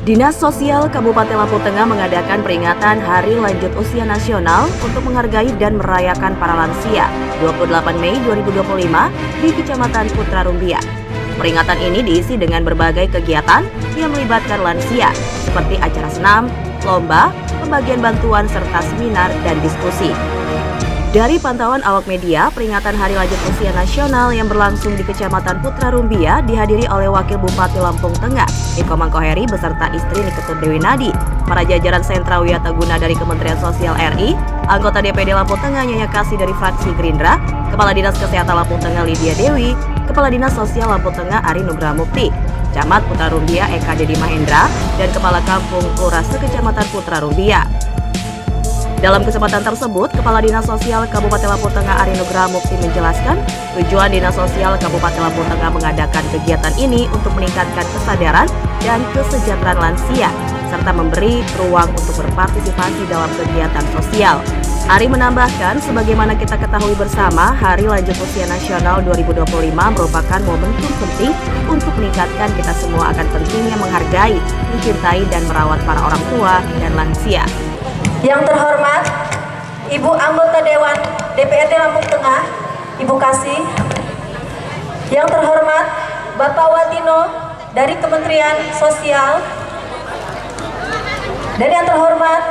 Dinas Sosial Kabupaten Lampung Tengah mengadakan peringatan Hari Lanjut Usia Nasional untuk menghargai dan merayakan para lansia 28 Mei 2025 di Kecamatan Putra Rumbia. Peringatan ini diisi dengan berbagai kegiatan yang melibatkan lansia seperti acara senam, lomba, pembagian bantuan serta seminar dan diskusi. Dari pantauan awak media, peringatan Hari Lanjut Usia Nasional yang berlangsung di Kecamatan Putra Rumbia dihadiri oleh Wakil Bupati Lampung Tengah, Iko Mangkoheri beserta istri Niketut Dewi Nadi, para jajaran sentra wiataguna dari Kementerian Sosial RI, anggota DPD Lampung Tengah Nyonya Kasih dari fraksi Gerindra, Kepala Dinas Kesehatan Lampung Tengah Lydia Dewi, Kepala Dinas Sosial Lampung Tengah Ari Nugraha Mukti, Camat Putra Rumbia Eka Dedi Mahendra, dan Kepala Kampung Lurah Sekecamatan Putra Rumbia. Dalam kesempatan tersebut, Kepala Dinas Sosial Kabupaten Lampung Tengah Ari Nugraha Mukti menjelaskan tujuan Dinas Sosial Kabupaten Lampung Tengah mengadakan kegiatan ini untuk meningkatkan kesadaran dan kesejahteraan lansia, serta memberi ruang untuk berpartisipasi dalam kegiatan sosial. Ari menambahkan, sebagaimana kita ketahui bersama, Hari Lanjut Usia Nasional 2025 merupakan momentum penting untuk meningkatkan kita semua akan pentingnya menghargai, mencintai, dan merawat para orang tua dan lansia. Yang terhormat Ibu Anggota Dewan DPRD Lampung Tengah, Ibu Kasih. Yang terhormat Bapak Watino dari Kementerian Sosial. Dan yang terhormat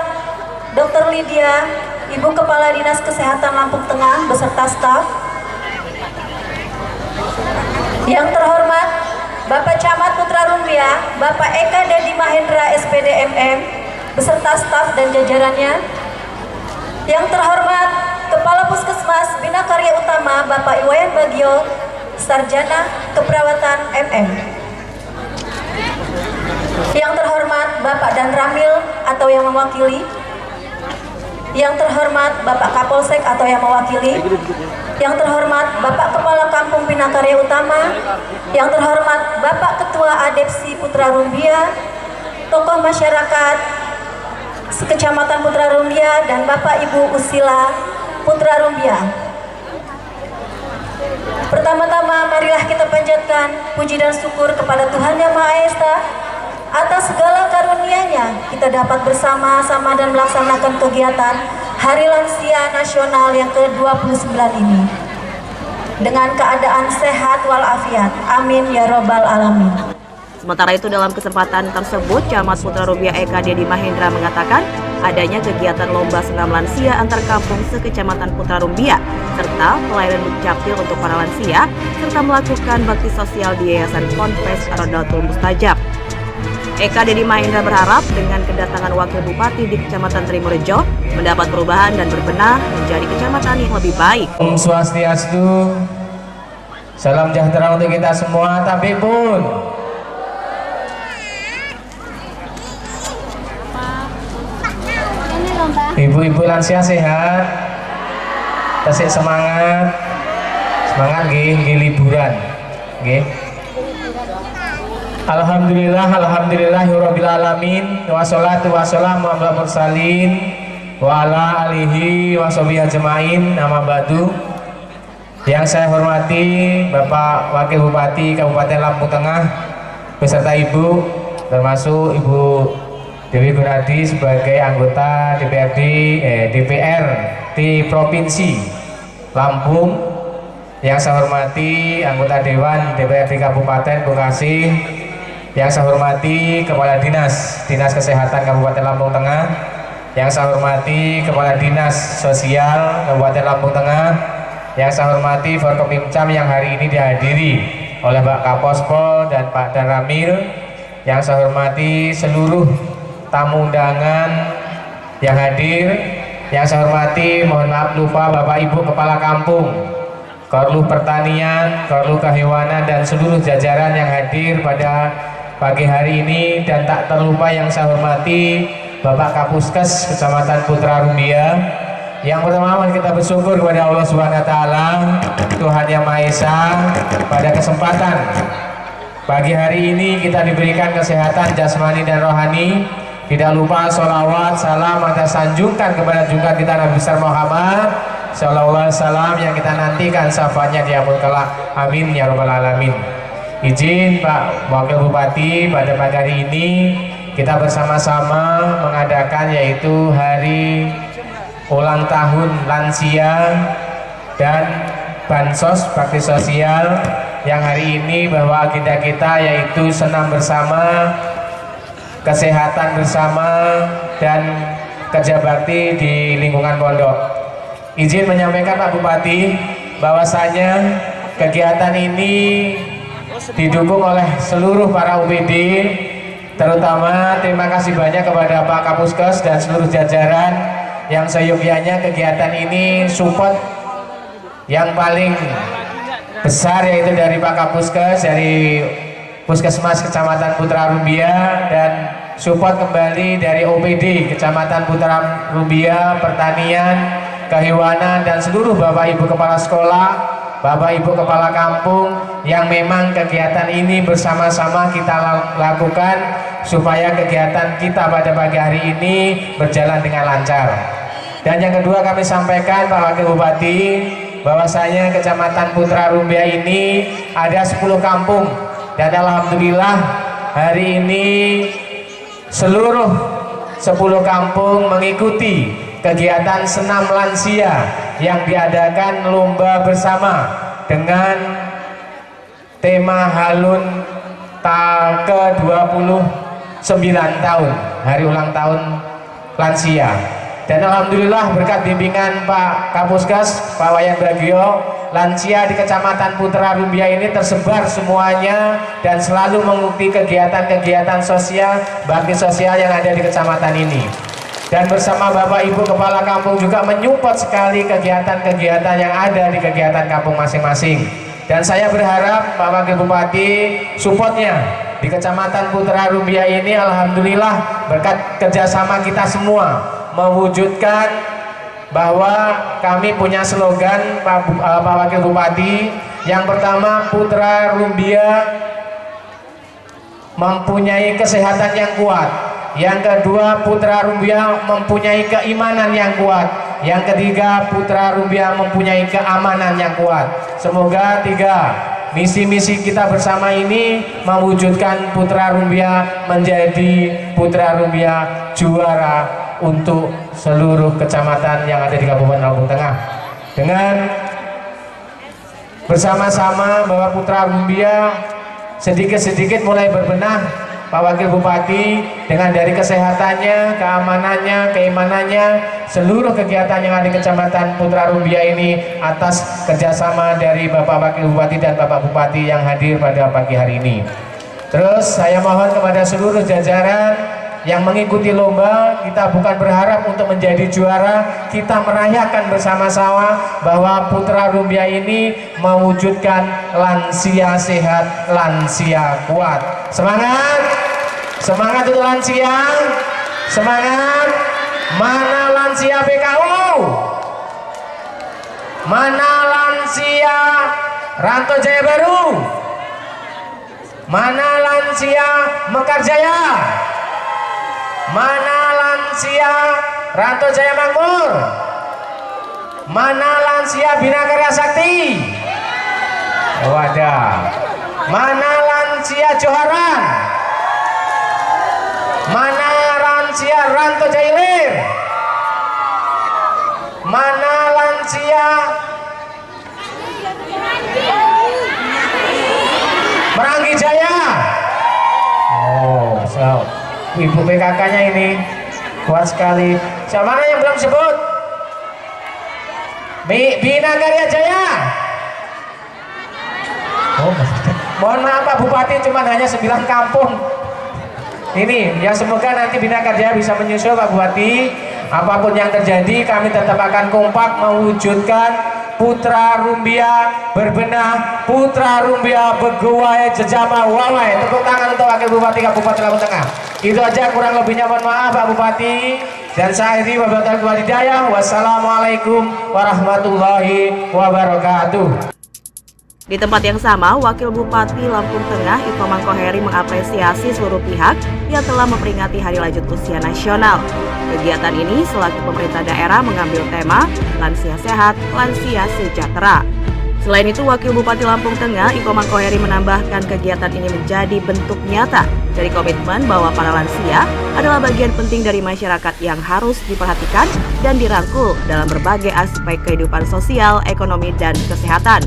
Dr. Lydia, Ibu Kepala Dinas Kesehatan Lampung Tengah beserta staf. Yang terhormat Bapak Camat Putra Rumbia, Bapak Eka Dedi Mahendra SPD MM beserta staf dan jajarannya. Yang terhormat Kepala Puskesmas Bina Karya Utama Bapak Iwayan Bagio, Sarjana Keperawatan MM. Yang terhormat Bapak Dan Ramil atau yang mewakili. Yang terhormat Bapak Kapolsek atau yang mewakili. Yang terhormat Bapak Kepala Kampung Bina Karya Utama. Yang terhormat Bapak Ketua Adepsi Putra Rumbia, tokoh masyarakat Sekecamatan Putra Rumbia, dan Bapak Ibu Usila Putra Rumbia. Pertama-tama marilah kita panjatkan puji dan syukur kepada Tuhan Yang Maha Esa atas segala karunia-Nya kita dapat bersama-sama dan melaksanakan kegiatan Hari Lansia Nasional yang ke-29 ini dengan keadaan sehat walafiat. Amin ya robbal alamin. Sementara itu, dalam kesempatan tersebut, Camat Putra Rumbia Eka Dedi Mahendra mengatakan adanya kegiatan lomba senam lansia antar kampung sekecamatan Putra Rumbia, serta pelayanan dukcapil untuk para lansia, serta melakukan bakti sosial di Yayasan Ponpes Rodatul Mustajab. Eka Dedi Mahendra berharap dengan kedatangan Wakil Bupati di Kecamatan Trimurjo mendapat perubahan dan berbenah menjadi kecamatan yang lebih baik. Om Swastiastu, salam sejahtera untuk kita semua. Tapi pun ibu-ibu lansia sehat, tasik semangat nggih liburan nggih. Alhamdulillahirabbil alamin, wassalatu wassalamu ala mursalin wa ala alihi washabihi ajmain, amma ba'du. Yang saya hormati Bapak Wakil Bupati Kabupaten Lampung Tengah beserta Ibu, termasuk Ibu Dewi Gunadi sebagai anggota DPR di Provinsi Lampung. Yang saya hormati anggota Dewan DPRD Kabupaten Bekasi. Yang saya hormati Kepala Dinas Kesehatan Kabupaten Lampung Tengah. Yang saya hormati Kepala Dinas Sosial Kabupaten Lampung Tengah. Yang saya hormati Forkopimcam yang hari ini dihadiri oleh Pak Kapospol dan Pak Dan Ramil. Yang saya hormati seluruh tamu undangan yang hadir. Yang saya hormati, mohon maaf lupa Bapak Ibu Kepala Kampung, Korlu Pertanian, Korlu Kehewanan, dan seluruh jajaran yang hadir pada pagi hari ini. Dan tak terlupa yang saya hormati Bapak Kapuskes Kecamatan Putra Rumbia. Yang pertama kita bersyukur kepada Allah Subhanahu wa taala, Tuhan Yang Maha Esa, pada kesempatan pagi hari ini kita diberikan kesehatan jasmani dan rohani. Tidak lupa sholawat salam kita sanjungkan kepada junjungan kita Nabi besar Muhammad sallallahu alaihi wasallam yang kita nantikan syafaatnya di yaumul kelak. Amin ya robbal alamin. Izin Pak Wakil Bupati pada pagi hari ini kita bersama-sama mengadakan yaitu hari ulang tahun lansia dan bansos bakti sosial, yang hari ini bahwa agenda kita yaitu senam bersama, kesehatan bersama, dan kerja bakti di lingkungan pondok. Izin menyampaikan Pak Bupati bahwasanya kegiatan ini didukung oleh seluruh para UPD, terutama terima kasih banyak kepada Pak Kapuskes dan seluruh jajaran yang seyogyanya kegiatan ini support yang paling besar yaitu dari Pak Kapuskes, dari Puskesmas Kecamatan Putra Rumbia, dan support kembali dari OPD Kecamatan Putra Rumbia, Pertanian, Kehewanan, dan seluruh Bapak Ibu Kepala Sekolah, Bapak Ibu Kepala Kampung yang memang kegiatan ini bersama-sama kita lakukan supaya kegiatan kita pada pagi hari ini berjalan dengan lancar. Dan yang kedua kami sampaikan Pak Wakil Bupati bahwasanya Kecamatan Putra Rumbia ini ada 10 kampung, dan alhamdulillah hari ini seluruh 10 kampung mengikuti kegiatan senam lansia yang diadakan lomba bersama dengan tema Halun ke-29 tahun hari ulang tahun lansia. Dan alhamdulillah berkat bimbingan Pak Kapuskes, Pak Wayan Bagio, lansia di Kecamatan Putra Rumbia ini tersebar semuanya dan selalu mengikuti kegiatan-kegiatan sosial, bakti sosial yang ada di kecamatan ini. Dan bersama Bapak Ibu Kepala Kampung juga menyupport sekali kegiatan-kegiatan yang ada di kegiatan kampung masing-masing. Dan saya berharap Pak Wakil Bupati supportnya di Kecamatan Putra Rumbia ini alhamdulillah berkat kerjasama kita semua mewujudkan bahwa kami punya slogan Pak Wakil Bupati. Yang pertama, Putra Rumbia mempunyai kesehatan yang kuat. Yang kedua, Putra Rumbia mempunyai keimanan yang kuat. Yang ketiga, Putra Rumbia mempunyai keamanan yang kuat. Semoga tiga misi-misi kita bersama ini mewujudkan Putra Rumbia menjadi Putra Rumbia juara untuk seluruh kecamatan yang ada di Kabupaten Lampung Tengah. Dengan bersama-sama bahwa Putra Rumbia sedikit-sedikit mulai berbenah, Pak Wakil Bupati, dengan dari kesehatannya, keamanannya, keimanannya, seluruh kegiatan yang ada di Kecamatan Putra Rumbia ini atas kerjasama dari Bapak Wakil Bupati dan Bapak Bupati yang hadir pada pagi hari ini. Terus saya mohon kepada seluruh jajaran yang mengikuti lomba, kita bukan berharap untuk menjadi juara, kita merayakan bersama-sama bahwa Putra Rumbia ini mewujudkan lansia sehat, lansia kuat. Semangat! Semangat untuk lansia! Semangat! Mana lansia PKU? Mana lansia Ranto Jaya Baru? Mana lansia Mekarjaya? Mana lansia Ranto Jaya Makmur? Mana lansia Bina Karya Sakti? Wadah. Mana lansia Joharan? Mana lansia Ranto Jaya Ilir? Mana lansia Meranggi Jaya? Oh, so Ibu PKK-nya ini kuat sekali. Siapa mana yang belum sebut? Bina Karya Jaya. Oh, mohon maaf Pak Bupati, cuma hanya 9 kampung. Ini yang semoga nanti Bina Karya bisa menyusul Pak Bupati. Apapun yang terjadi, kami tetap akan kompak mewujudkan Putra Rumbia berbenah, Putra Rumbia beguai jejama wawai. Tepuk tangan untuk Wakil Bupati Kabupaten Lampung Tengah. Itu aja, kurang lebihnya mohon maaf Pak Bupati. Dan saya akhiri wabillahi walhidayah. Wassalamualaikum warahmatullahi wabarakatuh. Di tempat yang sama, Wakil Bupati Lampung Tengah Iko Mangkoheri mengapresiasi seluruh pihak yang telah memperingati Hari Lanjut Usia Nasional. Kegiatan ini selaku pemerintah daerah mengambil tema Lansia Sehat, Lansia Sejahtera. Selain itu, Wakil Bupati Lampung Tengah, Iko Mangkoheri menambahkan kegiatan ini menjadi bentuk nyata dari komitmen bahwa para lansia adalah bagian penting dari masyarakat yang harus diperhatikan dan dirangkul dalam berbagai aspek kehidupan sosial, ekonomi, dan kesehatan.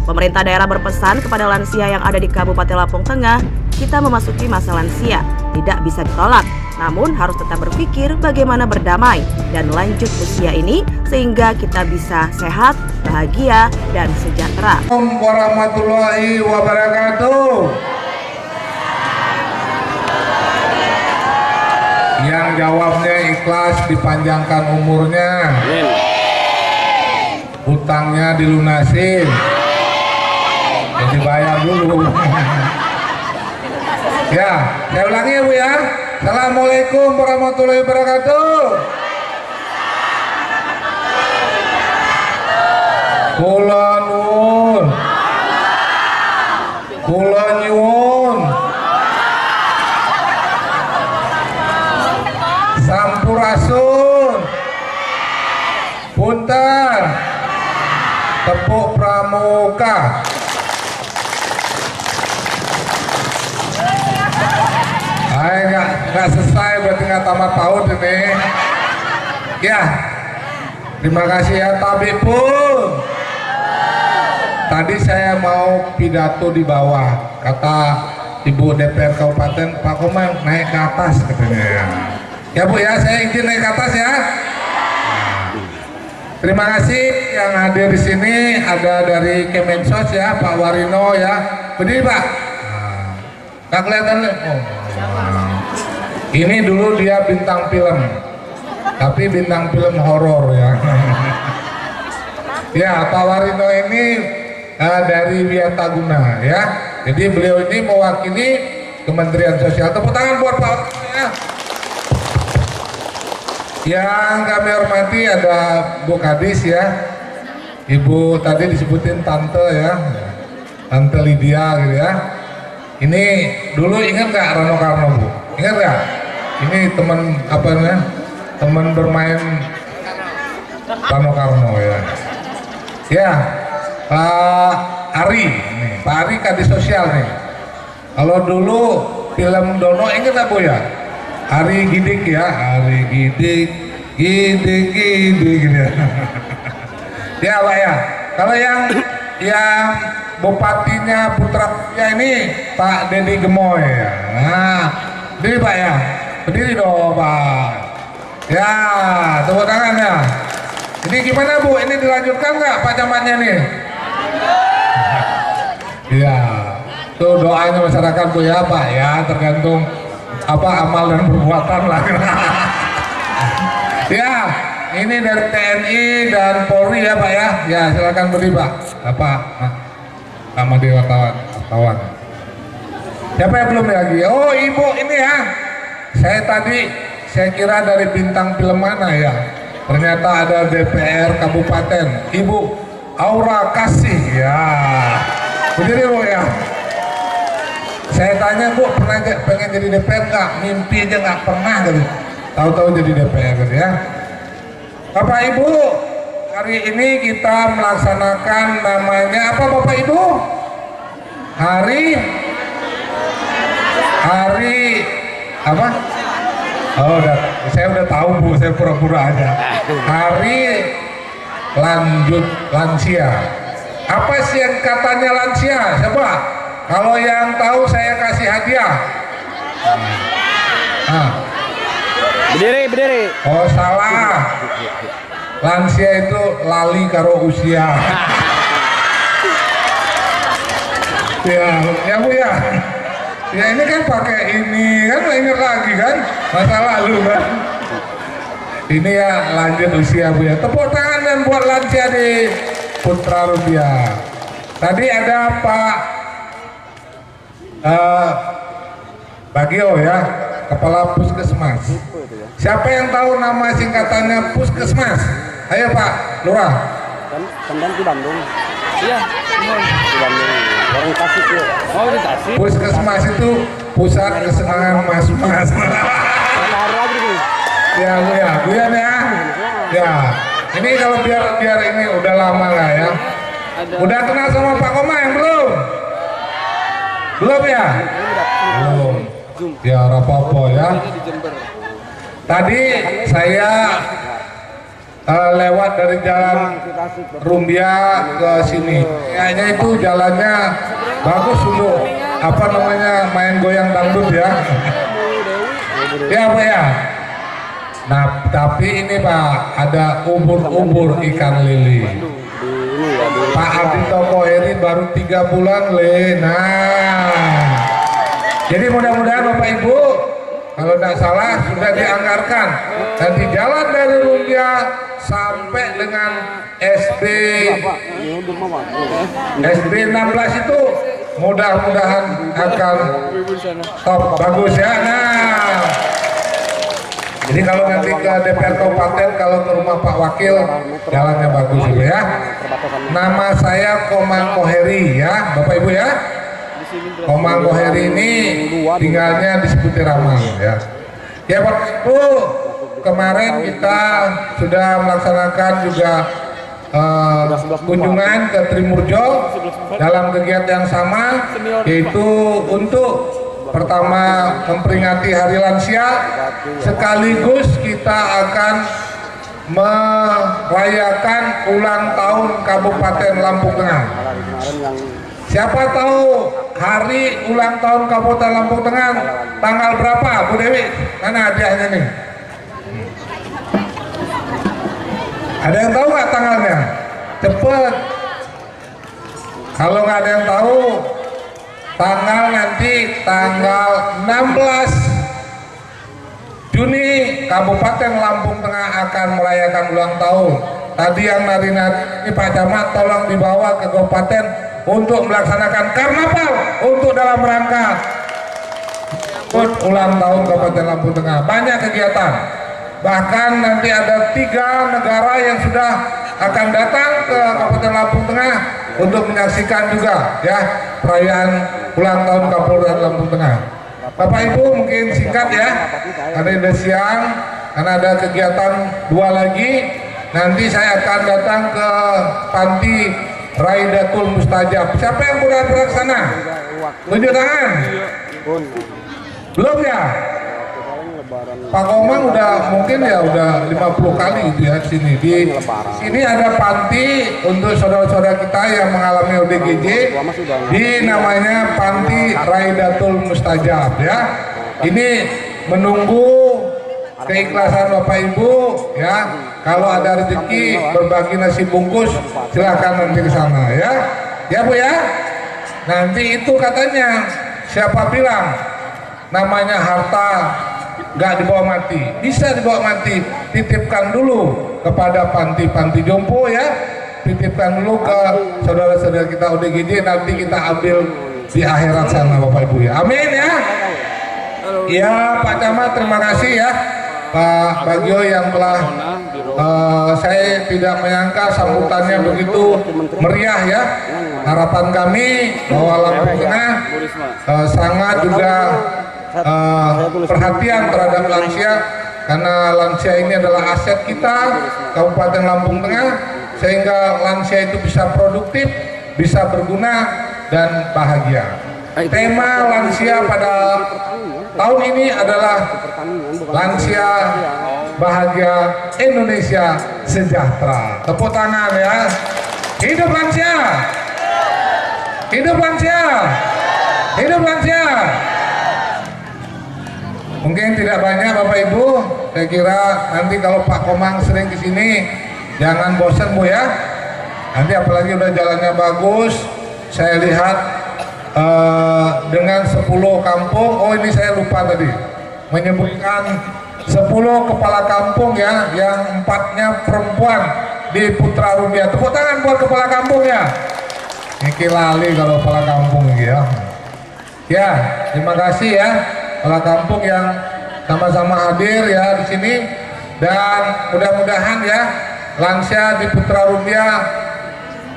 Pemerintah daerah berpesan kepada lansia yang ada di Kabupaten Lampung Tengah, kita memasuki masa lansia, tidak bisa ditolak, namun harus tetap berpikir bagaimana berdamai dan lanjut usia ini sehingga kita bisa sehat, bahagia, dan sejahtera. Assalamualaikum warahmatullahi wabarakatuh. Yang jawabnya ikhlas dipanjangkan umurnya, hutangnya dilunasin, jadi bayar dulu. Ya, saya ulangi ya Bu ya. Assalamualaikum warahmatullahi wabarakatuh. Kula nuwun. Kula nyuwun. Sampurasun. Punten. Tepuk pramuka. Nggak selesai, berarti nggak tamat tahun ini. Ya, terima kasih ya Tabib pun. Tadi saya mau pidato di bawah, kata Ibu DPR Kabupaten, Pak Komang naik ke atas katanya ya. Ya Bu ya, saya izin naik ke atas ya. Terima kasih yang hadir di sini, ada dari Kemensos ya, Pak Warino ya. Berdiri Pak. Nggak kelihatan. Ini dulu dia bintang film, tapi bintang film horor ya. Ya, Pak Warino ini dari Wiataguna ya. Jadi beliau ini mewakili Kementerian Sosial. Tepuk tangan buat Pak Warino ya. Yang kami hormati ada Bu Kadis ya. Ibu tadi disebutin Tante ya, Tante Lydia gitu ya. Ini dulu ingat nggak Rano Karno Bu? Ingat nggak? Ini teman apa namanya? Teman bermain Rano Karno ya. Ya, Pak Ari, nih, Pak Ari Kadis Sosial nih. Kalau dulu film Dono ingat nggak Bu ya? Ari Gidik ya, Ari Gidik, Gidik gitu ya. Ya Pak ya. Kalau yang bupatinya Putra ya ini Pak Dedi Gemoy ya. Nah, berdiri Pak ya, berdiri dong Pak. Ya, tepuk tangan ya. Ini gimana Bu? Ini dilanjutkan nggak Pak Camatnya nih? Iya, tuh doanya masyarakat Bu ya Pak ya, tergantung apa amal dan perbuatan lah. Ya, ini dari TNI dan Polri ya Pak ya. Ya, silakan berdiri Pak. Apa? Sama di wartawan. Siapa yang belum lagi? Oh Ibu ini ya. Saya kira dari bintang film mana ya. Ternyata ada DPR Kabupaten. Ibu Aura Kasih ya. Berdiri Bu ya. Saya tanya Bu, pernah nggak pengen jadi DPR nggak? Mimpi aja nggak pernah gitu. Tahu-tahu jadi DPR gitu ya. Bapak Ibu, hari ini kita melaksanakan namanya apa Bapak Ibu? Hari apa? Oh, saya udah tahu Bu, saya pura-pura aja. Hari lanjut lansia. Apa sih yang katanya lansia? Siapa? Kalau yang tahu saya kasih hadiah. Berdiri. Oh salah. Lansia itu lali karo usia. Ya Bu ya. Ya ini kan pakai ini kan ingat lagi kan masa lalu kan. Ini ya lanjut usia Bu ya. Tepuk tangan dan buat lansia di Putra Rupiah. Tadi ada Pak Bagio ya, Kepala Puskesmas. Siapa yang tahu nama singkatannya Puskesmas? Ayo Pak Lurah. Di Bandung. Iya, di Bandung. Orang Tasik ya. Oh di Tasik. Puskesmas itu pusat kesenangan mas-mas. Ya Bu ya, Bu ya. Ya, ini kalau biar ini udah lama lah ya. Udah kenal sama Pak Koma yang belum? Belum ya? Belum. Ya apa-apa ya. Tadi saya lewat dari jalan Rumbia ke sini. Kayaknya itu jalannya bagus dulu. Apa namanya, main goyang dangdut ya. Ya Pak ya. Nah tapi ini Pak, ada ubur-ubur ikan lele. Pak Ardhito Koheri baru 3 bulan le. Nah, jadi mudah-mudahan Bapak Ibu, kalau tidak salah sudah dianggarkan dan di jalan dari Rumbia sampai dengan SD 16 itu mudah-mudahan akan top bagus ya. Nah, jadi kalau nanti ke DPR Kabupaten, kalau ke rumah Pak Wakil, jalannya bagus dulu ya. Nama saya Komang Koheri ya, Bapak Ibu ya. Komang Koheri ini tinggalnya di Seputi Ramal ya. Ya Bapak Ibu, kemarin kita sudah melaksanakan juga kunjungan ke Trimurjo dalam kegiatan yang sama, yaitu untuk pertama memperingati Hari Lansia, sekaligus kita akan merayakan ulang tahun Kabupaten Lampung Tengah. Siapa tahu hari ulang tahun Kabupaten Lampung Tengah tanggal berapa, Bu Dewi? Mana hadiahnya nih? Ada yang tahu nggak tanggalnya? Cepet. Kalau nggak ada yang tahu, tanggal nanti tanggal 16 Juni Kabupaten Lampung Tengah akan merayakan ulang tahun. Tadi yang nari-nari ini Pak Camat tolong dibawa ke kabupaten untuk melaksanakan karnaval untuk dalam rangka ulang tahun Kabupaten Lampung Tengah. Banyak kegiatan. Bahkan nanti ada 3 negara yang sudah akan datang ke Kabupaten Lampung Tengah untuk menyaksikan juga ya perayaan ulang tahun Kabupaten Lampung Tengah. Bapak Ibu mungkin singkat ya, karena udah siang, karena ada kegiatan 2 lagi. Nanti saya akan datang ke Panti Raidatul Mustajab. Siapa yang sudah berlaksana? Tunjuk tangan. Belum ya? Pak Komang udah mungkin ya udah 50 kali gitu ya sini. Di sini ada panti untuk saudara-saudara kita yang mengalami ODGJ, di namanya Panti Raidatul Mustajab ya. Ini menunggu keikhlasan Bapak Ibu ya. Kalau ada rezeki berbagi nasi bungkus, silahkan nanti ke sana ya. Ya Bu ya. Nanti itu katanya siapa bilang namanya harta nggak dibawa mati, bisa dibawa mati, titipkan dulu kepada panti-panti jompo ya, titipkan dulu ke saudara-saudara kita ODGJ, nanti kita ambil di akhirat sana Bapak Ibu ya, amin ya. Ya Pak Camat terima kasih ya, Pak Bagio yang telah saya tidak menyangka sambutannya begitu meriah ya. Harapan kami bahwa Lampung Tengah sangat juga perhatian terhadap lansia, karena lansia ini adalah aset kita Kabupaten Lampung Tengah, sehingga lansia itu bisa produktif, bisa berguna dan bahagia. Tema lansia pada tahun ini adalah lansia bahagia, Indonesia sejahtera. Tepuk tangan ya. Hidup lansia. Hidup lansia. Hidup lansia. Mungkin tidak banyak Bapak Ibu, saya kira nanti kalau Pak Komang sering ke sini jangan bosan Bu ya. Nanti apalagi udah jalannya bagus, saya lihat dengan 10 kampung. Oh ini saya lupa tadi menyebutkan 10 kepala kampung ya, yang 4-nya perempuan di Putra Rumbia. Tepuk tangan buat kepala kampung ya. Niki lali kalau kepala kampung ya. Ya, terima kasih ya kepala kampung yang sama-sama hadir ya di sini, dan mudah-mudahan ya lansia di Putra Rumbia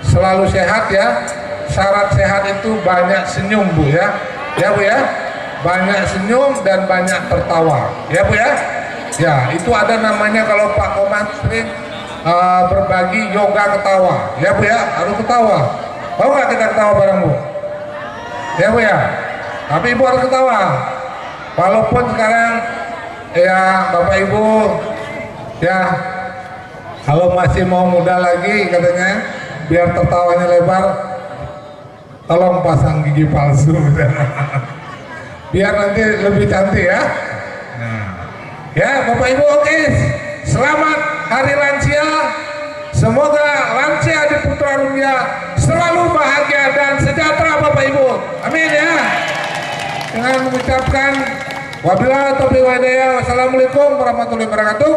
selalu sehat ya. Syarat sehat itu banyak senyum Bu ya. Ya Bu ya. Banyak senyum dan banyak tertawa. Ya Bu ya. Ya, itu ada namanya kalau Pak Komang sering berbagi yoga ketawa. Ya Bu ya, harus ketawa. Mau nggak kita ketawa bareng Bu? Ya Bu ya. Tapi Ibu harus ketawa. Walaupun sekarang ya Bapak Ibu ya kalau masih mau muda lagi katanya biar tertawanya lebar, tolong pasang gigi palsu biar nanti lebih cantik ya. Nah, ya Bapak Ibu, oke. Selamat Hari Lansia. Semoga lansia di Putra Rumbia selalu bahagia dan sejahtera Bapak Ibu. Amin ya. Dengan mengucapkan wabillahi taufiq wal hidayah. Wassalamualaikum warahmatullahi wabarakatuh.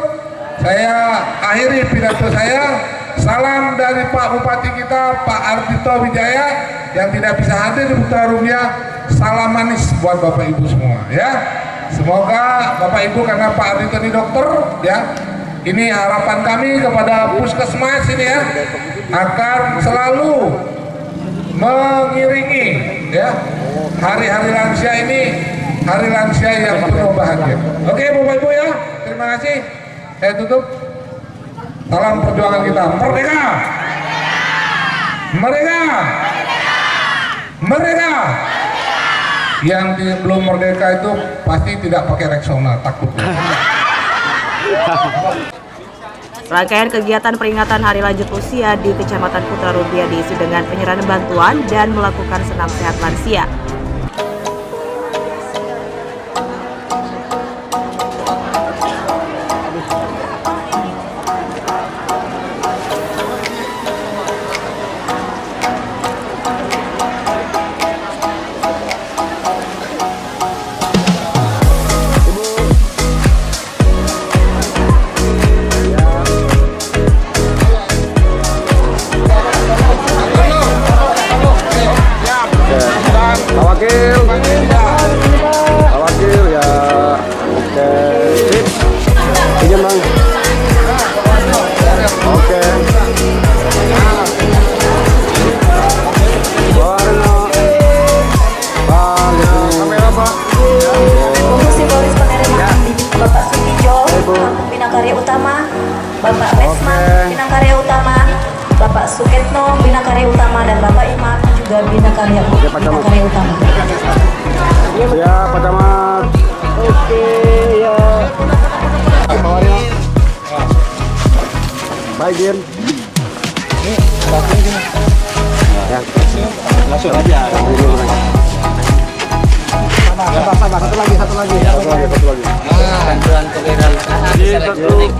Saya akhiri pidato saya. Salam dari Pak Bupati kita, Pak Ardhito Wijaya, yang tidak bisa hadir di Putra Rumbia. Salam manis buat Bapak Ibu semua ya. Semoga Bapak Ibu, karena Pak Ardhito ini dokter ya, ini harapan kami kepada puskesmas ini ya, akan selalu mengiringi ya hari-hari lansia ini, hari lansia yang penuh bahagia. Oke Bapak Ibu ya, terima kasih. Saya tutup. Salam perjuangan kita, merdeka, merdeka, merdeka. Yang belum merdeka itu pasti tidak pakai Rexona, takut. Rangkaian kegiatan peringatan Hari Lanjut Usia di Kecamatan Putra Rumbia diisi dengan penyerahan bantuan dan melakukan senam sehat lansia. Wakil ya, oke, sip, pinjam bang, oke, bawa Reno, kamera pak, Untuk simbolis penerimaan Bapak Sutijo, Bina Karya Utama, Bapak Resma, Bina Karya Utama, Bapak Suketno, Bina Karya Utama, dan Bapak Imam juga Bina Karya Utama. ya Pak Camat, oke ya, bawa Reno, baik Jin, ya, langsung aja. Satu lagi. Bantuan kewirausahaan elektronik.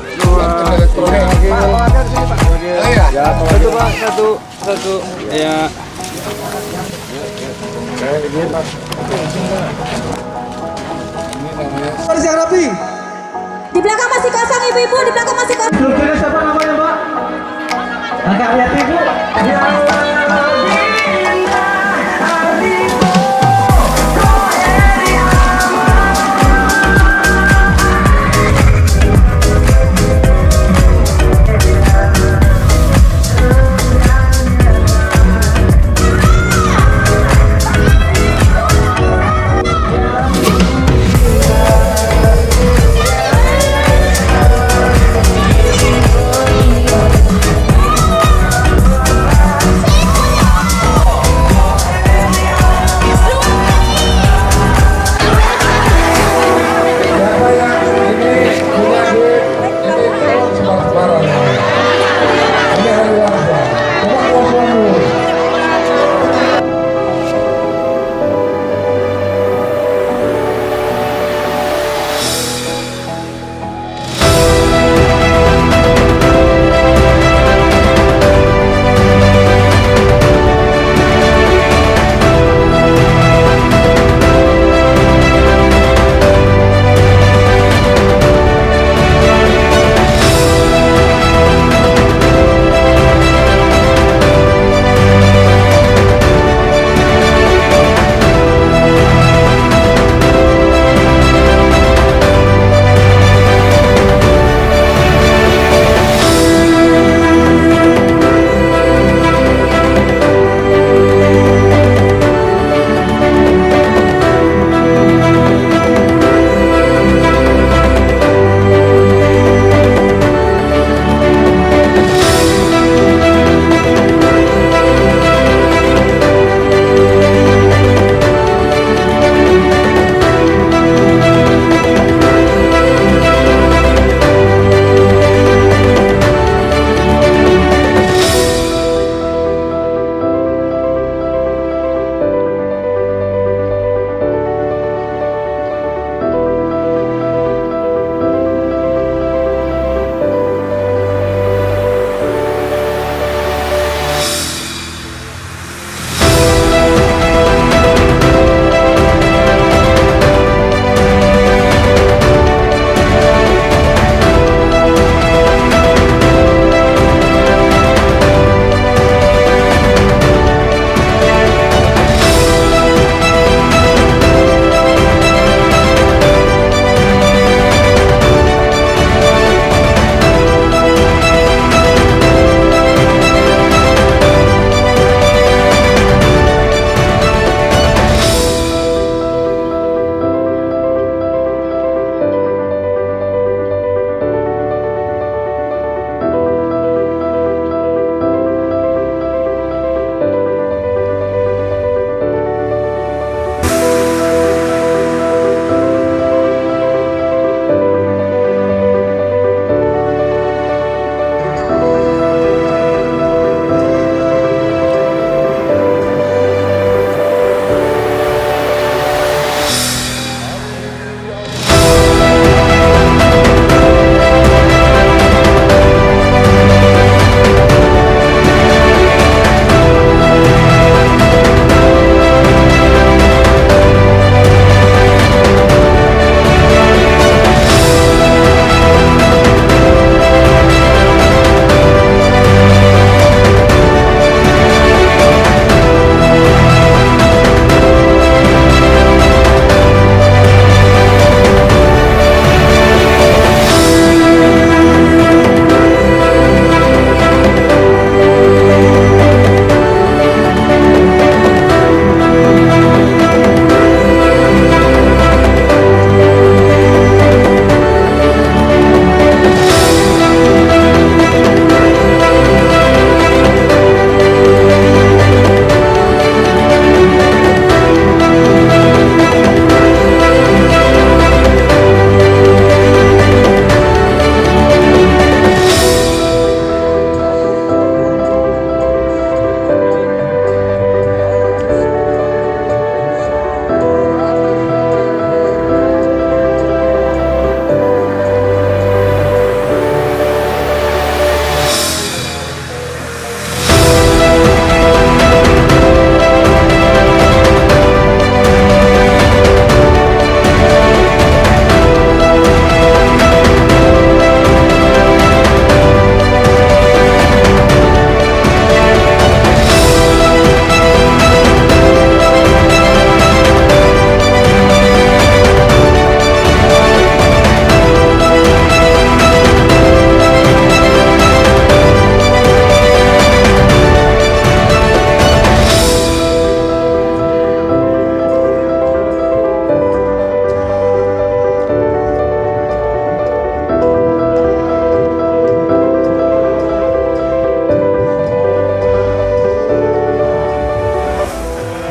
Satu Pak, satu. Ya. Di belakang masih kosong ibu-ibu, di belakang masih kosong. Siapa namanya Mbak? Kakak lihat Ibu.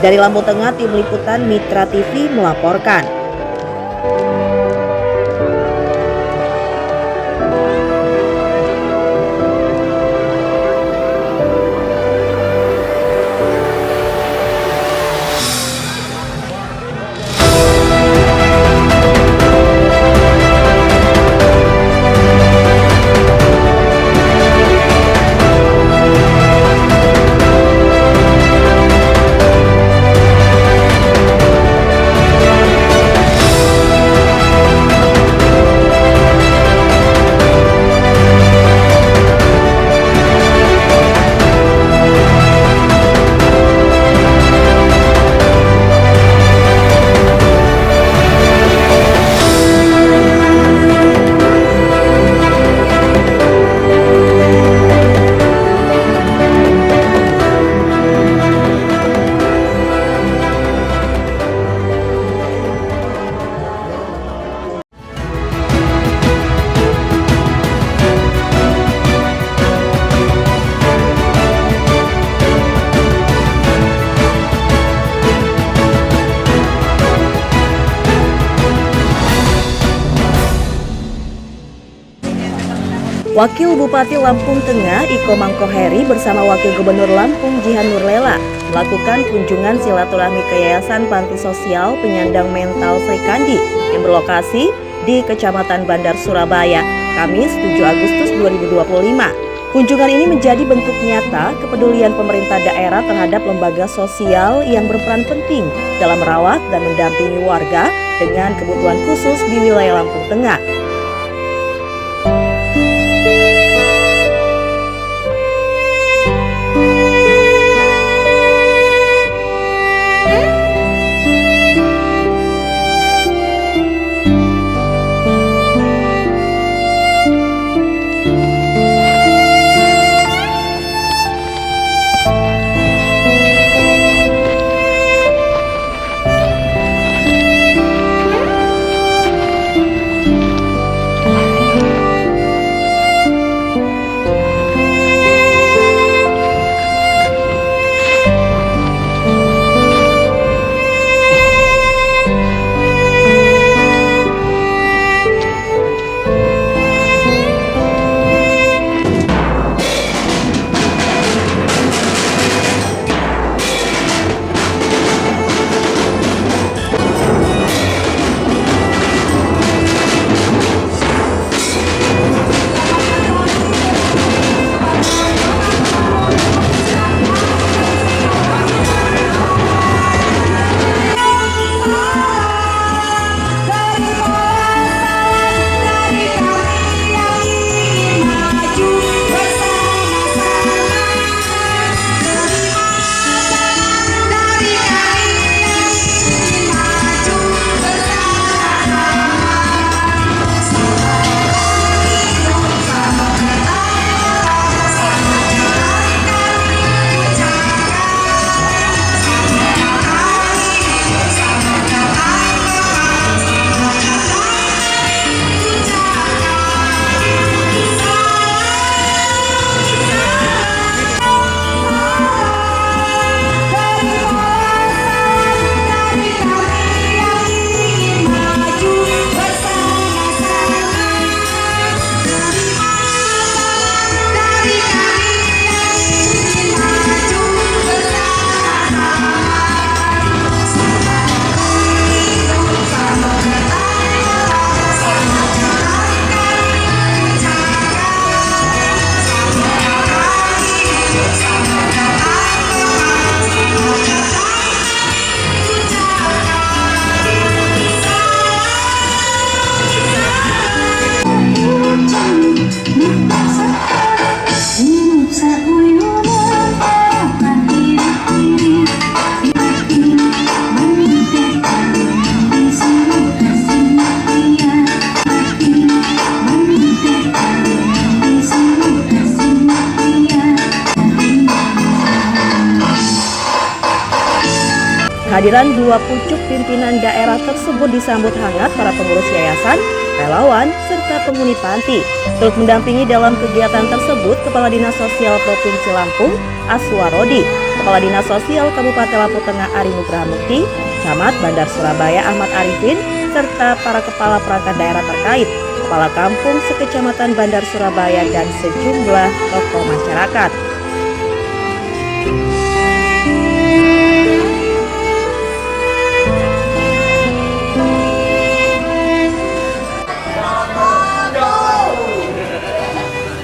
Dari Lampung Tengah, tim liputan Mitra TV melaporkan. Wakil Bupati Lampung Tengah Iko Mangkoheri bersama Wakil Gubernur Lampung Jihan Nurlela melakukan kunjungan silaturahmi ke Yayasan Panti Sosial Penyandang Mental Sri Kandi yang berlokasi di Kecamatan Bandar Surabaya, Kamis 7 Agustus 2025. Kunjungan ini menjadi bentuk nyata kepedulian pemerintah daerah terhadap lembaga sosial yang berperan penting dalam merawat dan mendampingi warga dengan kebutuhan khusus di wilayah Lampung Tengah. Kehadiran dua pucuk pimpinan daerah tersebut disambut hangat para pengurus yayasan, relawan, serta penghuni panti. Turut mendampingi dalam kegiatan tersebut Kepala Dinas Sosial Provinsi Lampung, Aswarodi, Kepala Dinas Sosial Kabupaten Lampung Tengah Ari Nugraha Mukti, Camat Bandar Surabaya Ahmad Arifin, serta para kepala perangkat daerah terkait, kepala kampung sekecamatan Bandar Surabaya dan sejumlah tokoh masyarakat.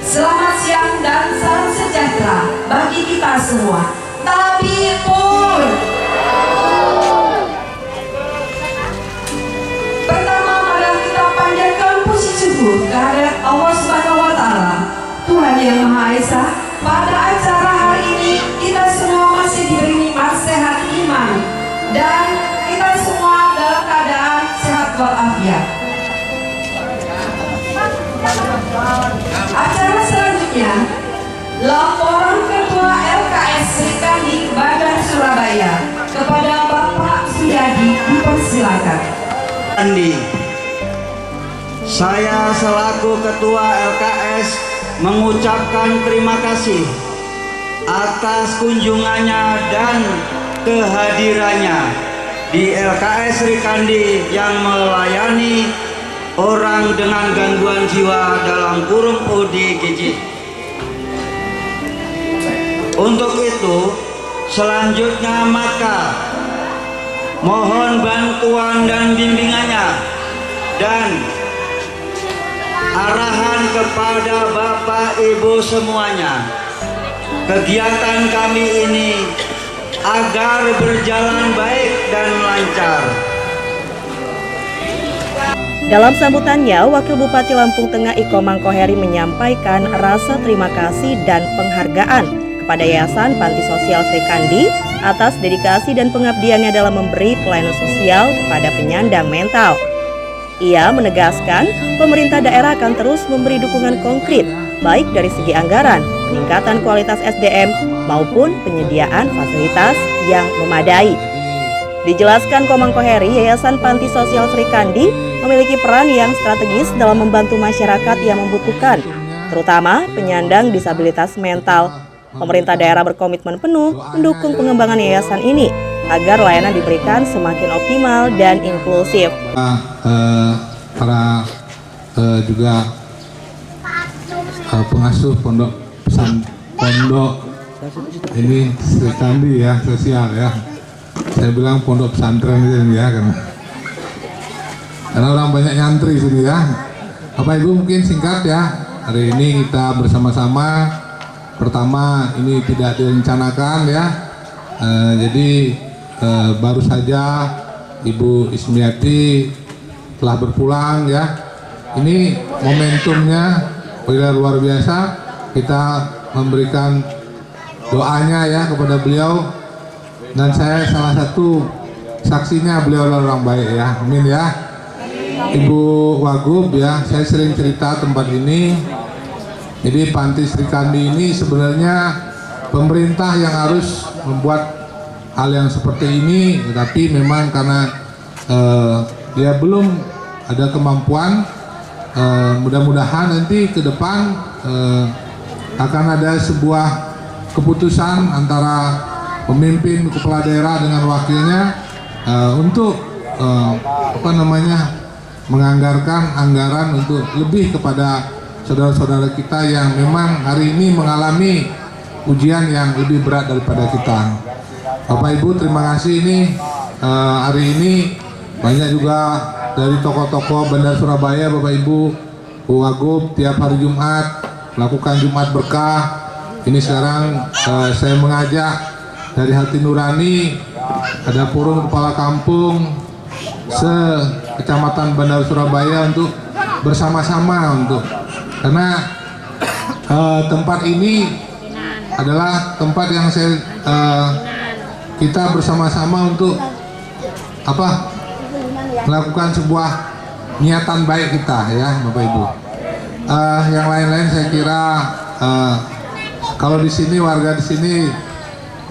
Selamat siang dan salam sejahtera bagi kita semua. Tabipun. Pertama, mari kita panjatkan puji syukur kehadirat Allah Subhanahu wa Ta'ala, Tuhan Yang Maha Esa. Pada acara hari ini kita semua masih diberi nikmat sehat iman dan kita semua dalam keadaan sehat walafiat. Acara selanjutnya, laporan Ketua LKS Srikandi Bandar Surabaya kepada Bapak Suyadi dipersilakan. Andi, saya selaku Ketua LKS mengucapkan terima kasih atas kunjungannya dan kehadirannya di LKS Srikandi yang melayani orang dengan gangguan jiwa dalam kurung ODGJ. Untuk itu, selanjutnya maka mohon bantuan dan bimbingannya dan arahan kepada Bapak Ibu semuanya. Kegiatan kami ini agar berjalan baik dan lancar. Dalam sambutannya, Wakil Bupati Lampung Tengah Iko Mangkoheri menyampaikan rasa terima kasih dan penghargaan kepada Yayasan Panti Sosial Srikandi atas dedikasi dan pengabdiannya dalam memberi pelayanan sosial kepada penyandang mental. Ia menegaskan pemerintah daerah akan terus memberi dukungan konkret, baik dari segi anggaran, peningkatan kualitas SDM, maupun penyediaan fasilitas yang memadai. Dijelaskan Ko Mangkoheri, Yayasan Panti Sosial Srikandi memiliki peran yang strategis dalam membantu masyarakat yang membutuhkan, terutama penyandang disabilitas mental. Pemerintah daerah berkomitmen penuh mendukung pengembangan yayasan ini agar layanan diberikan semakin optimal dan inklusif. Para juga pengasuh pondok ini Srikandi ya, sosial ya. Saya bilang pondok pesantren gitu ya, karena orang banyak nyantri sini ya. Bapak Ibu mungkin singkat ya. Hari ini kita bersama-sama. Pertama ini tidak direncanakan ya. Jadi baru saja Ibu Ismiati telah berpulang ya. Ini momentumnya luar biasa. Kita memberikan doanya ya kepada beliau. Dan saya salah satu saksinya, beliau orang baik ya. Amin ya. Ibu Wagub ya, saya sering cerita tempat ini. Jadi Panti Srikandi ini sebenarnya pemerintah yang harus membuat hal yang seperti ini, tetapi memang karena dia belum ada kemampuan. Mudah-mudahan nanti ke depan akan ada sebuah keputusan antara pemimpin kepala daerah dengan wakilnya untuk menganggarkan anggaran untuk lebih kepada saudara-saudara kita yang memang hari ini mengalami ujian yang lebih berat daripada kita. Bapak Ibu terima kasih ini hari ini banyak juga dari tokoh-tokoh Bandar Surabaya, Bapak Ibu, Bu Wagub tiap hari Jumat melakukan Jumat Berkah. Ini sekarang saya mengajak dari hati nurani, ada forum kepala kampung se-Kecamatan Bandar Surabaya untuk bersama-sama karena tempat ini adalah tempat yang kita bersama-sama untuk melakukan sebuah niatan baik kita ya Bapak Ibu. Yang lain-lain saya kira kalau di sini warga di sini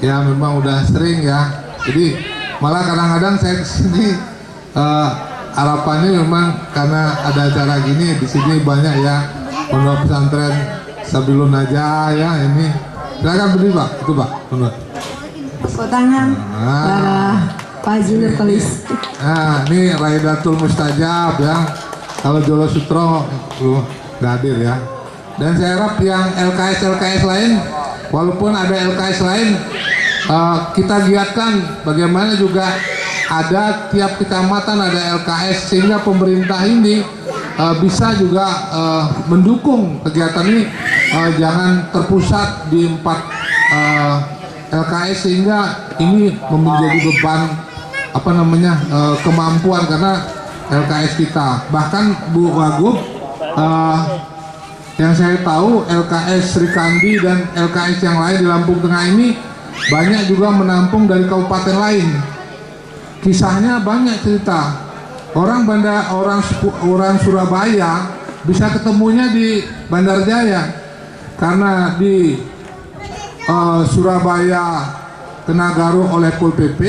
ya memang udah sering ya. Jadi malah kadang-kadang saya kesini harapannya memang karena ada acara gini di sini banyak ya pondok pesantren Sabilun aja ya ini. Silakan berdiri Pak, itu Pak. tepuk tangan para Pak Haji Nurkolis. Nah, ini Raidatul Mustajab ya. Kalau Jolo Sutro belum hadir ya. Dan saya harap yang LKS lain, walaupun ada LKS lain, kita giatkan bagaimana juga ada tiap kecamatan ada LKS sehingga pemerintah ini bisa juga mendukung kegiatan ini, jangan terpusat di 4 LKS sehingga ini menjadi beban kemampuan karena LKS kita. Bahkan Bu Wagub, yang saya tahu LKS Sri Kandi dan LKS yang lain di Lampung Tengah ini banyak juga menampung dari kabupaten lain. Kisahnya banyak cerita. Orang Surabaya bisa ketemunya di Bandarjaya karena di Surabaya kena garuk oleh Pol PP,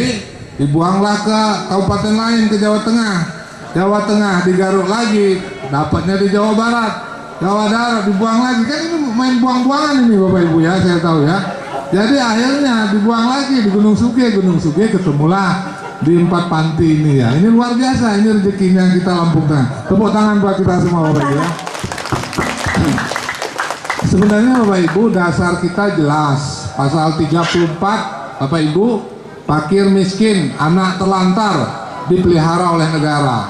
dibuanglah ke kabupaten lain, ke Jawa Tengah digaruk lagi, dapatnya di Jawa Barat, Jawa Darat dibuang lagi. Kan ini main buang-buangan ini Bapak Ibu ya, saya tahu ya. Jadi akhirnya dibuang lagi di Gunung Suge ketemulah di 4 panti ini ya. Ini luar biasa, ini rezekinya kita Lampung Tengah. Tepuk tangan buat kita semua Bapak Ibu ya. Sebenarnya Bapak Ibu dasar kita jelas, pasal 34 Bapak Ibu, fakir miskin, anak terlantar dipelihara oleh negara.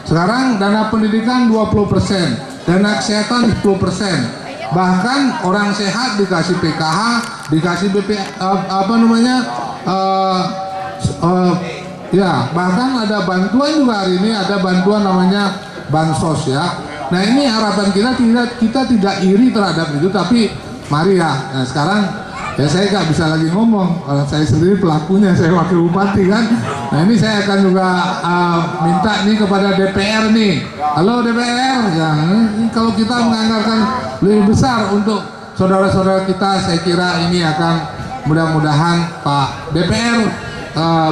Sekarang dana pendidikan 20%, dana kesehatan 10%. Bahkan orang sehat dikasih PKH, dikasih ya, bahkan ada bantuan juga hari ini, ada bantuan namanya bansos ya. Nah ini harapan kita tidak iri terhadap itu, tapi mari ya. Nah sekarang ya saya nggak bisa lagi ngomong, saya sendiri pelakunya, saya wakil bupati kan. Nah ini saya akan juga minta nih kepada DPR nih. Halo DPR, ya ini kalau kita menganggarkan lebih besar untuk saudara-saudara kita, saya kira ini akan mudah-mudahan Pak DPR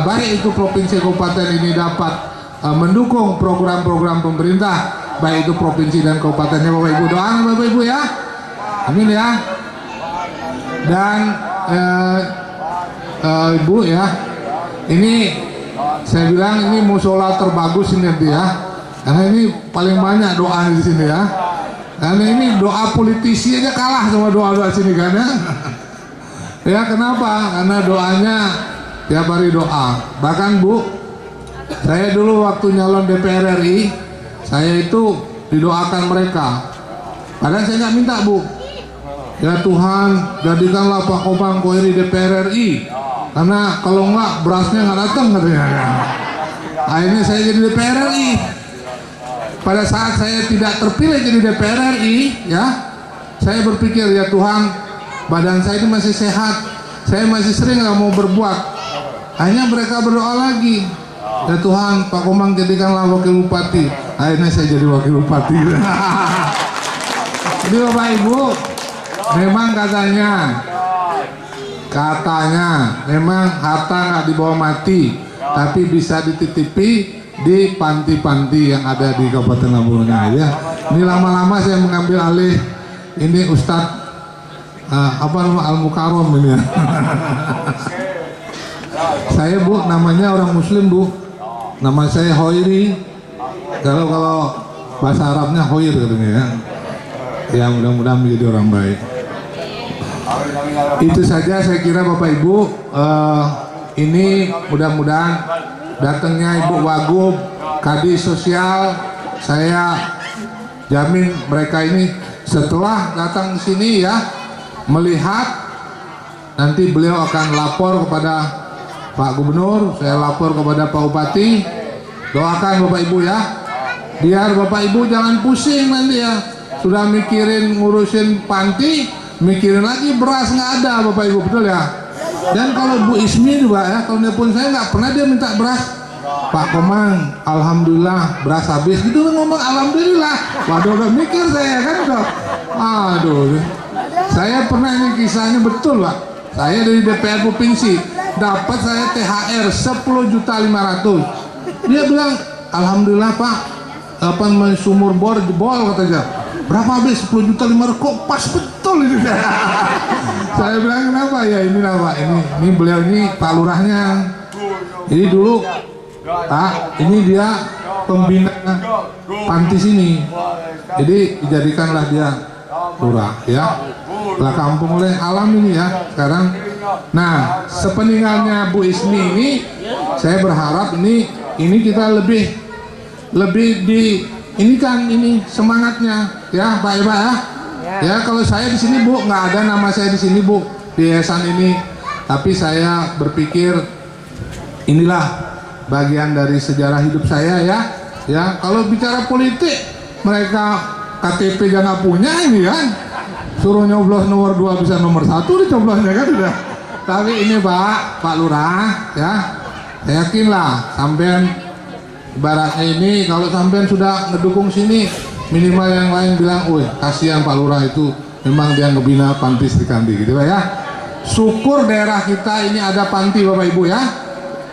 baik itu provinsi kabupaten ini dapat mendukung program-program pemerintah, baik itu provinsi dan kabupatennya. Bapak Ibu doakan Bapak Ibu ya, amin ya. Dan Ibu ya, ini saya bilang ini musola terbagus ini nanti ya, karena ini paling banyak doa di sini ya. Karena ini doa politisi aja kalah sama doa-doa sini kan ya. Ya kenapa? Karena doanya tiap hari doa. Bahkan Bu, saya dulu waktu nyalon DPR RI, saya itu didoakan mereka. Padahal saya nggak minta Bu. Ya Tuhan, jadikanlah Pak Komang Koiri DPR RI. Karena kalau nggak berasnya nggak datang katanya. Akhirnya saya jadi DPR RI. Pada saat saya tidak terpilih jadi DPR RI, ya, saya berpikir ya Tuhan, badan saya itu masih sehat, saya masih sering nggak mau berbuat. Hanya mereka berdoa lagi, ya Tuhan, Pak Komang jadikanlah wakil bupati. Akhirnya saya jadi wakil bupati. Jadi Bapak Ibu, memang katanya memang harta nggak dibawa mati, tapi bisa dititipi di panti-panti yang ada di Kabupaten Lampung Tengah ya. Ini lama-lama saya mengambil alih ini Ustadz Al-Mukarram ini ya. Saya Bu, namanya orang Muslim Bu, nama saya Hoiri. Kalau bahasa Arabnya Hoir katanya ya. Ya mudah-mudahan menjadi orang baik. Itu saja saya kira Bapak Ibu. Ini mudah-mudahan datangnya Ibu Wagub, Kadis Sosial, saya jamin mereka ini setelah datang ke sini ya, melihat nanti beliau akan lapor kepada Pak Gubernur, saya lapor kepada Pak Bupati. Doakan Bapak Ibu ya, biar Bapak Ibu jangan pusing nanti ya, sudah mikirin ngurusin panti, mikirin lagi beras nggak ada Bapak Ibu, betul ya. Dan kalau Bu Ismi juga ya, kalau nelpon saya nggak pernah dia minta beras. Pak Komang, alhamdulillah beras habis. Gitu ngomong alhamdulillah. Waduh udah mikir saya kan udah. Aduh. Saya pernah ini kisahnya betul Pak. Saya dari DPR provinsi dapat saya THR 10.500.000. Dia bilang alhamdulillah Pak. Sumur bor jebol katanya. Berapa habis 10.500.000 kok pas betul betul itu. Saya bilang kenapa ya ini lah Pak, ini beliau ini Pak Lurahnya. Jadi dulu Pak, ini dia pembina panti sini. Jadi dijadikanlah dia lurah ya. Lah kampung oleh alam ini ya sekarang. Nah, sepeninggalnya Bu Ismi ini saya berharap ini kita lebih di ini kan ini semangatnya ya Pak Eba ya. Ya kalau saya di sini Bu nggak ada nama saya di sini Bu di yayasan ini, tapi saya berpikir inilah bagian dari sejarah hidup saya ya. Ya kalau bicara politik mereka KTP jangan punya ini kan, suruh nyoblos nomor 2 bisa nomor 1 dicoblosnya kan udah. Tapi ini Pak Lurah ya, saya yakin lah sampean ibaratnya ini kalau sampean sudah ngedukung sini minimal yang lain bilang, wih kasihan Pak Lurah itu memang dia ngebina panti Sri Kandi gitu Pak ya. Syukur daerah kita ini ada panti Bapak Ibu ya.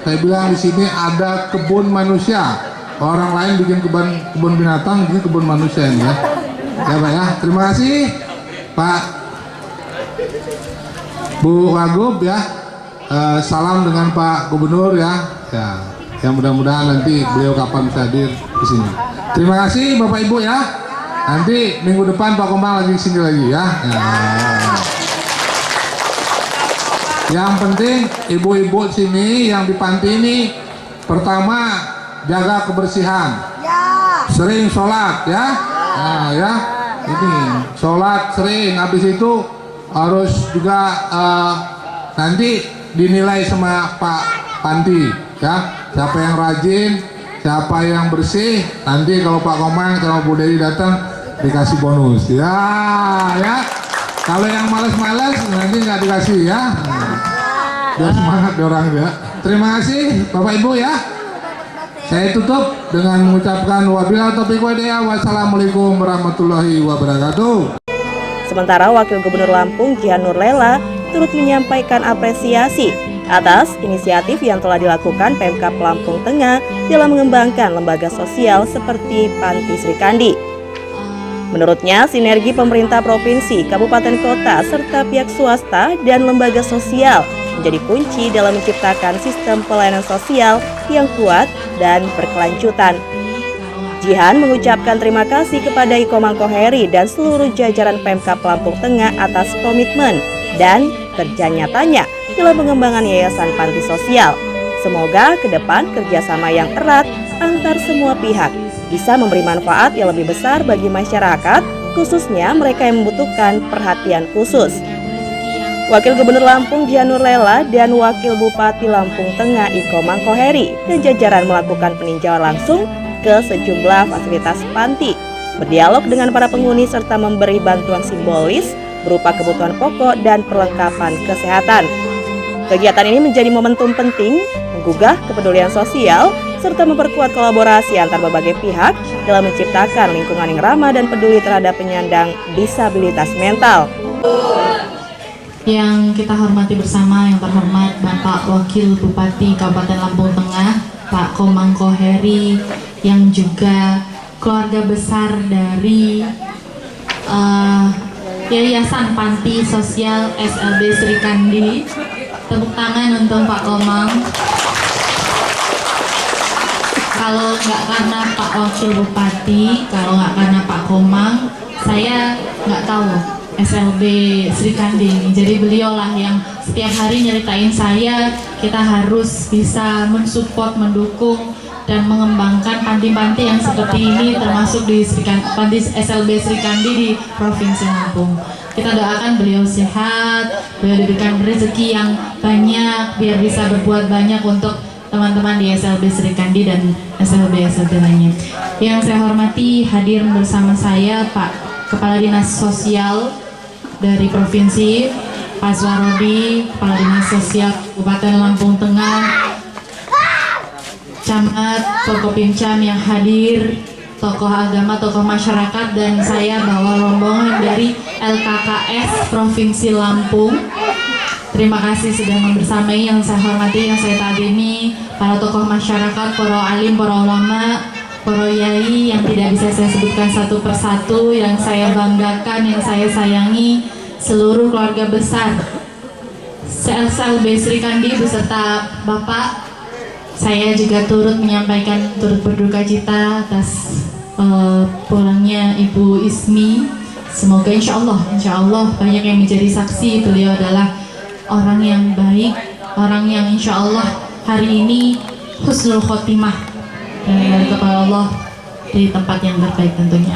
Saya bilang di sini ada kebun manusia. Orang lain bikin kebun binatang, bikin kebun manusia ini ya. Ya Pak ya. Terima kasih Pak Bu Wagub ya. Salam dengan Pak Gubernur ya. Ya. Yang mudah-mudahan nanti beliau kapan bisa hadir di sini. Terima kasih Bapak Ibu ya. Nanti minggu depan Pak Komang lagi sini lagi ya. Yang penting ibu-ibu sini yang di panti ini pertama jaga kebersihan. Sering sholat ya. Nah ya. Ini sholat sering, habis itu harus juga nanti dinilai sama Pak Panti ya. Siapa yang rajin, siapa yang bersih, nanti kalau Pak Komang sama Bu Dewi datang dikasih bonus ya. Ya. Kalau yang malas-malas nanti nggak dikasih ya. Biar semangat orang ya. Terima kasih Bapak Ibu ya. Saya tutup dengan mengucapkan wabillahi taufiq wal hidayah. Wassalamualaikum warahmatullahi wabarakatuh. Sementara Wakil Gubernur Lampung Jihan Nurlela turut menyampaikan apresiasi atas inisiatif yang telah dilakukan Pemkab Lampung Tengah dalam mengembangkan lembaga sosial seperti Panti Sri Kandi. Menurutnya, sinergi pemerintah provinsi, kabupaten kota, serta pihak swasta dan lembaga sosial menjadi kunci dalam menciptakan sistem pelayanan sosial yang kuat dan berkelanjutan. Jihan mengucapkan terima kasih kepada Iko Mangkoheri dan seluruh jajaran Pemkab Lampung Tengah atas komitmen dan kerja nyatanya dalam pengembangan Yayasan Panti Sosial. Semoga ke depan kerjasama yang erat antar semua pihak bisa memberi manfaat yang lebih besar bagi masyarakat, khususnya mereka yang membutuhkan perhatian khusus. Wakil Gubernur Lampung Jihan Nurlela dan Wakil Bupati Lampung Tengah Iko Mangkoheri dan jajaran melakukan peninjauan langsung ke sejumlah fasilitas panti, berdialog dengan para penghuni serta memberi bantuan simbolis berupa kebutuhan pokok dan perlengkapan kesehatan. Kegiatan ini menjadi momentum penting menggugah kepedulian sosial serta memperkuat kolaborasi antar berbagai pihak dalam menciptakan lingkungan yang ramah dan peduli terhadap penyandang disabilitas mental. Yang kita hormati bersama, yang terhormat Bapak Wakil Bupati Kabupaten Lampung Tengah, Pak Komang Koheri, yang juga keluarga besar dari Yayasan Panti Sosial SLB Sri Kandi. Tepuk tangan untuk Pak Komang. Kalau nggak karena Pak Wakil Bupati, kalau nggak karena Pak Komang, saya nggak tahu SLB Sri Kandi. Jadi beliaulah yang setiap hari nyeritain saya, kita harus bisa mensupport, mendukung, dan mengembangkan panti-panti yang seperti ini, termasuk di Panti SLB Sri Kandi di Provinsi Lampung. Kita doakan beliau sehat, beliau diberikan rezeki yang banyak, biar bisa berbuat banyak untuk teman-teman di SLB Sri Kandi dan SLB lainnya. Yang saya hormati, hadir bersama saya Pak Kepala Dinas Sosial dari Provinsi, Pak Swarodi, Kepala Dinas Sosial Kabupaten Lampung Tengah, Camat, Forkopimcam yang hadir, tokoh agama, tokoh masyarakat, dan saya bawa rombongan dari LKKS Provinsi Lampung. Terima kasih sudah membersamai. Yang saya hormati, yang saya tagimi, para tokoh masyarakat, para alim, para ulama, para yai yang tidak bisa saya sebutkan satu persatu, yang saya banggakan, yang saya sayangi. seluruh keluarga besar SLB Sri Kandi beserta Bapak, saya juga turut berduka cita atas pulangnya Ibu Ismi. Semoga insya Allah banyak yang menjadi saksi. Beliau adalah orang yang baik, orang yang insya Allah hari ini husnul khotimah dan kepada Allah di tempat yang terbaik tentunya.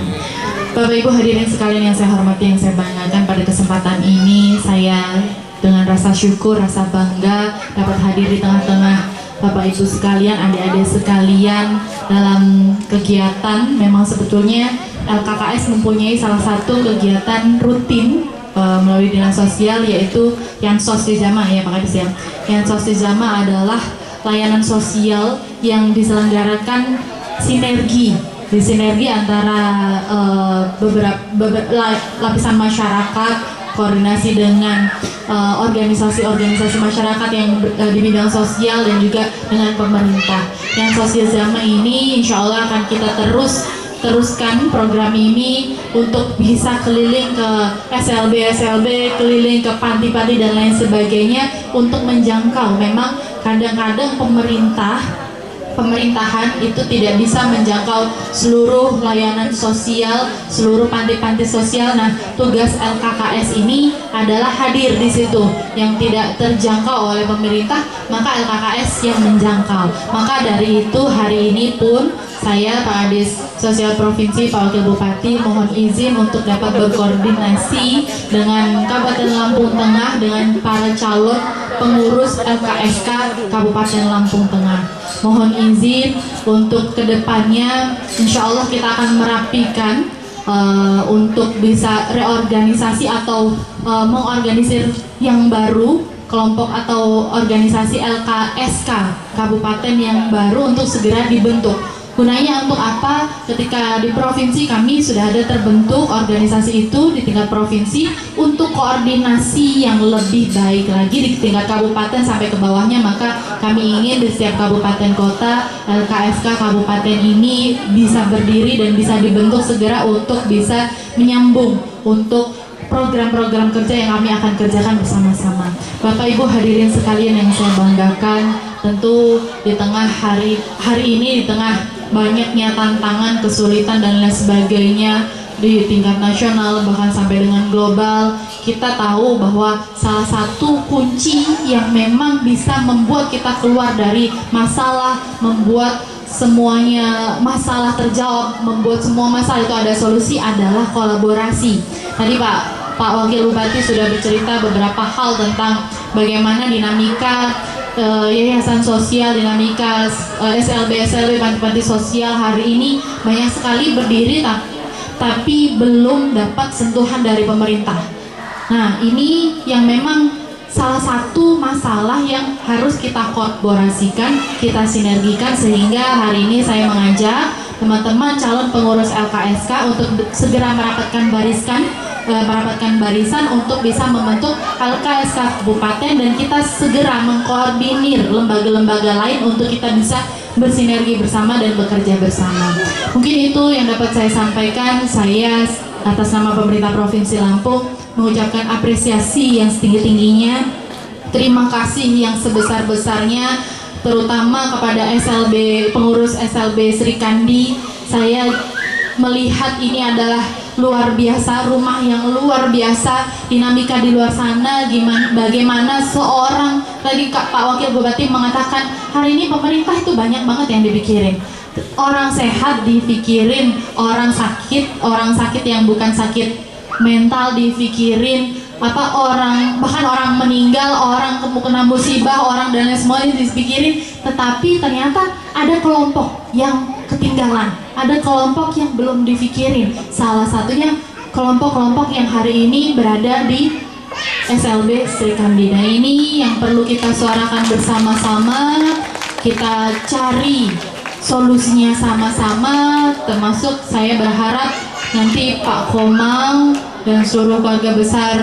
Bapak Ibu hadirin sekalian yang saya hormati, yang saya banggakan, pada kesempatan ini saya dengan rasa syukur, rasa bangga dapat hadir di tengah-tengah Bapak Ibu sekalian, adik-adik sekalian dalam kegiatan. Memang sebetulnya LKKS mempunyai salah satu kegiatan rutin melalui dinas sosial, yaitu Yansos di Jama ya Pak Kadis ya. Yansos di Jama adalah layanan sosial yang diselenggarakan sinergi antara beberapa lapisan masyarakat, koordinasi dengan organisasi-organisasi masyarakat yang di bidang sosial dan juga dengan pemerintah. Yang sosial Jama ini insya Allah akan kita teruskan program ini untuk bisa keliling ke SLB, keliling ke panti-panti dan lain sebagainya untuk menjangkau. Memang kadang-kadang pemerintahan itu tidak bisa menjangkau seluruh layanan sosial, seluruh panti-panti sosial. Nah, tugas LKKS ini adalah hadir di situ. Yang tidak terjangkau oleh pemerintah, maka LKKS yang menjangkau. Maka dari itu hari ini pun saya Pak Kadis Sosial Provinsi, Pak Wakil Bupati, mohon izin untuk dapat berkoordinasi dengan Kabupaten Lampung Tengah, dengan para calon pengurus LKSK Kabupaten Lampung Tengah. Mohon izin untuk kedepannya insya Allah kita akan merapikan untuk bisa reorganisasi atau mengorganisir yang baru, kelompok atau organisasi LKSK Kabupaten yang baru untuk segera dibentuk. Gunanya untuk apa? Ketika di provinsi kami sudah ada terbentuk organisasi itu di tingkat provinsi untuk koordinasi yang lebih baik lagi di tingkat kabupaten sampai ke bawahnya, maka kami ingin di setiap kabupaten kota LKSK kabupaten ini bisa berdiri dan bisa dibentuk segera untuk bisa menyambung untuk program-program kerja yang kami akan kerjakan bersama-sama. Bapak Ibu hadirin sekalian yang saya banggakan, tentu di tengah hari ini, di tengah banyaknya tantangan, kesulitan dan lain sebagainya di tingkat nasional bahkan sampai dengan global, kita tahu bahwa salah satu kunci yang memang bisa membuat kita keluar dari masalah, membuat semuanya masalah terjawab, membuat semua masalah itu ada solusi adalah kolaborasi. Tadi Pak Wakil Bupati sudah bercerita beberapa hal tentang bagaimana dinamika yayasan sosial, dinamika SLB panti-panti sosial hari ini banyak sekali berdiri tapi belum dapat sentuhan dari pemerintah. Nah, ini yang memang salah satu masalah yang harus kita kolaborasikan, kita sinergikan, sehingga hari ini saya mengajak teman-teman calon pengurus LKSK untuk segera merapatkan barisan untuk bisa membentuk LKSK Kabupaten, dan kita segera mengkoordinir lembaga-lembaga lain untuk kita bisa bersinergi bersama dan bekerja bersama. Mungkin itu yang dapat saya sampaikan. Saya atas nama pemerintah Provinsi Lampung mengucapkan apresiasi yang setinggi-tingginya, terima kasih yang sebesar-besarnya, terutama kepada pengurus SLB Sri Kandi. Saya melihat ini adalah luar biasa, rumah yang luar biasa, dinamika di luar sana, bagaimana seorang, tadi Pak Wakil Bupati mengatakan hari ini pemerintah itu banyak banget yang dipikirin. Orang sehat dipikirin, orang sakit yang bukan sakit mental dipikirin, bahkan orang meninggal, orang kena musibah, orang dan lain semuanya dipikirin. Tetapi ternyata ada kelompok yang ketinggalan, ada kelompok yang belum dipikirin. Salah satunya kelompok-kelompok yang hari ini berada di SLB Sri Kandi. Nah, ini yang perlu kita suarakan bersama-sama, kita cari solusinya sama-sama, termasuk saya berharap nanti Pak Komang dan seluruh keluarga besar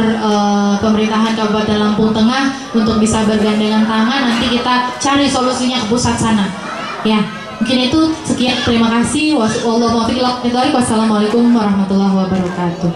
pemerintahan Kabupaten Lampung Tengah untuk bisa bergandengan tangan, nanti kita cari solusinya ke pusat sana. Ya, mungkin itu sekian, terima kasih. Wassalamualaikum warahmatullahi wabarakatuh.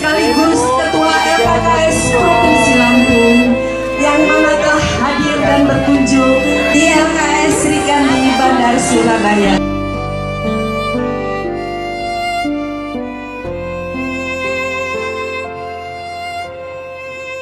sekaligus Ketua LKKS Provinsi Lampung yang mana telah hadir dan berkunjung di LKS Sri Kandi Bandar Surabaya.